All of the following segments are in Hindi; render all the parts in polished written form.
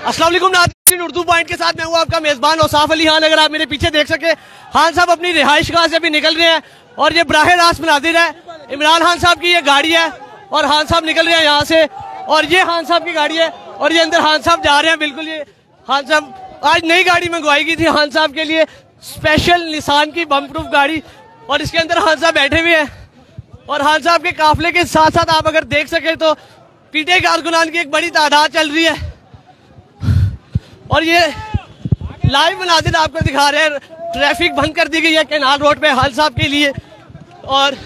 अस्सलाम वालेकुम नाज़रीन, उर्दू पॉइंट के साथ मैं हूँ आपका मेजबान औसाफ अली खान। अगर आप मेरे पीछे देख सके, खान साहब अपनी रिहाइश गाह से अभी निकल रहे हैं और ये बराह रास्त मनाजिर है। इमरान खान साहब की ये गाड़ी है और खान साहब निकल रहे हैं यहाँ से, और ये खान साहब की गाड़ी है और ये अंदर खान साहब जा रहे हैं। बिल्कुल ये खान साहब आज नई गाड़ी मंगवाई गई थी खान साहब के लिए, स्पेशल निशान की बम प्रूफ गाड़ी, और इसके अंदर खान साहब बैठे हुए हैं। और खान साहब के काफिले के साथ साथ आप अगर देख सके तो पीटीआई कारकुनान की एक बड़ी तादाद चल रही है और ये लाइव मनाजिर आपको दिखा रहे हैं। ट्रैफिक बंद कर दी गई है केनाल रोड पे खान साहब के लिए, और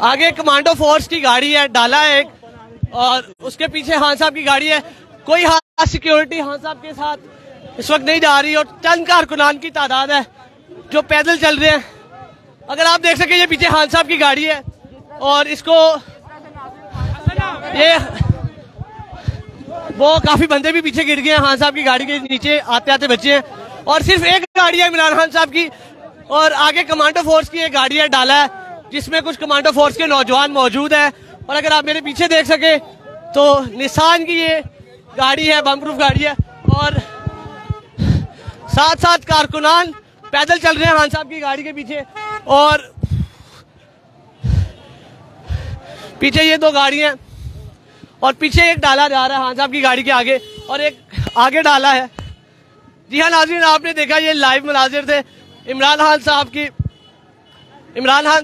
आगे कमांडो फोर्स की गाड़ी है, डाला है एक, और उसके पीछे खान साहब की गाड़ी है। कोई खास सिक्योरिटी खान साहब के साथ इस वक्त नहीं जा रही और चंद कारकुनान की तादाद है जो पैदल चल रहे हैं। अगर आप देख सके, ये पीछे खान साहब की गाड़ी है और इसको ये वो काफी बंदे भी पीछे गिर गए हैं खान साहब की गाड़ी के नीचे, आते आते बच्चे हैं। और सिर्फ एक गाड़ी है इमरान खान साहब की, और आगे कमांडो फोर्स की एक गाड़ी है, डाला है, जिसमें कुछ कमांडो फोर्स के नौजवान मौजूद है। और अगर आप मेरे पीछे देख सके तो निशान की ये गाड़ी है, बम प्रूफ गाड़ी है, और साथ साथ कारकुनान पैदल चल रहे हैं खान साहब की गाड़ी के पीछे। और पीछे ये दो गाड़ी हैं और पीछे एक डाला जा रहा है खान साहब की गाड़ी के आगे, और एक आगे डाला है। जी हाँ नाज़रीन, आपने देखा ये लाइव मनाजिर थे इमरान खान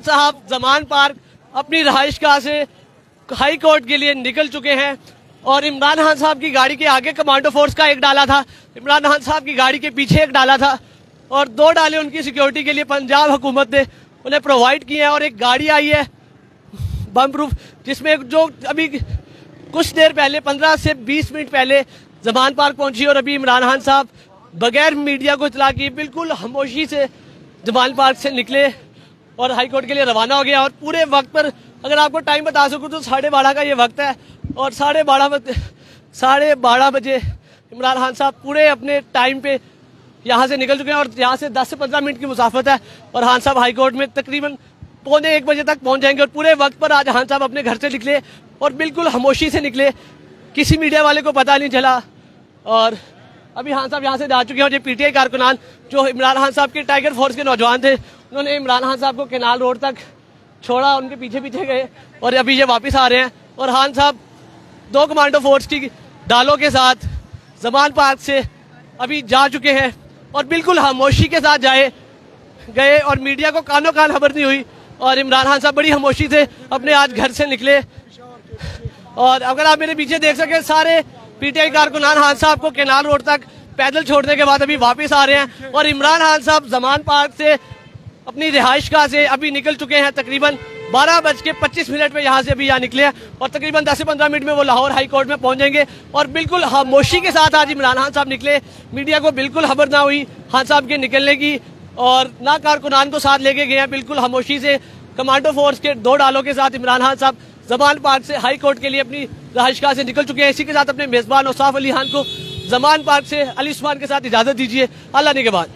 साहब ज़मान पार्क अपनी रहाइश गाह से हाई कोर्ट के लिए निकल चुके हैं। और इमरान खान साहब की गाड़ी के आगे कमांडो फोर्स का एक डाला था, इमरान खान साहब की गाड़ी के पीछे एक डाला था, और दो डाले उनकी सिक्योरिटी के लिए पंजाब हुकूमत ने उन्हें प्रोवाइड किए हैं। और एक गाड़ी आई है बम प्रूफ, जिसमें जो अभी कुछ देर पहले 15 से 20 मिनट पहले ज़मान पार्क पहुंची, और अभी इमरान खान साहब बगैर मीडिया को इतला किए बिल्कुल खामोशी से ज़मान पार्क से निकले और हाई कोर्ट के लिए रवाना हो गया। और पूरे वक्त पर अगर आपको टाइम बता सकूं तो 12:30 का ये वक्त है, और 12:30 बजे इमरान खान साहब पूरे अपने टाइम पे यहाँ से निकल चुके हैं। और यहाँ से 10 से 15 मिनट की मुसाफत है, और खान साहब हाई कोर्ट में तकरीबन 1:45 बजे तक पहुंच जाएंगे। और पूरे वक्त पर आज खान साहब अपने घर से निकले और बिल्कुल खामोशी से निकले, किसी मीडिया वाले को पता नहीं चला। और अभी खान साहब यहाँ से जा चुके हैं। और ये पीटीआई कारकुनान जो इमरान खान साहब के टाइगर फोर्स के नौजवान थे, उन्होंने इमरान खान साहब को केनाल रोड तक छोड़ा, उनके पीछे पीछे गए और अभी ये वापस आ रहे हैं। और खान साहब 2 कमांडो फोर्स की डालों के साथ ज़मान पार्क से अभी जा चुके हैं और बिल्कुल खामोशी के साथ गए और मीडिया को कानों कान खबर नहीं हुई। और इमरान खान साहब बड़ी खामोशी से अपने आज घर से निकले। और अगर आप मेरे पीछे देख सके, सारे पीटीआई कारकुनान खान साहब को केनाल रोड तक पैदल छोड़ने के बाद अभी वापस आ रहे हैं। और इमरान खान साहब ज़मान पार्क से अपनी रिहाइश गाह से अभी निकल चुके हैं। तकरीबन 12:25 पे यहाँ से अभी यहाँ निकले हैं, और तकरीबन 10 से 15 मिनट में वो लाहौर हाई कोर्ट में पहुँच जाएंगे। और बिल्कुल खामोशी के साथ आज इमरान खान साहब निकले, मीडिया को बिल्कुल खबर ना हुई खान साहब के निकलने की, और ना कारकुनान को साथ लेके गए हैं। बिल्कुल खामोशी से कमांडो फोर्स के 2 डालों के साथ इमरान खान साहब ज़मान पार्क से हाई कोर्ट के लिए अपनी रहाइश गाह से निकल चुके हैं। इसी के साथ अपने मेज़बान औसाफ अली खान को ज़मान पार्क से अली उस्मान के साथ इजाज़त दीजिए। अल्लाह ने के बाद।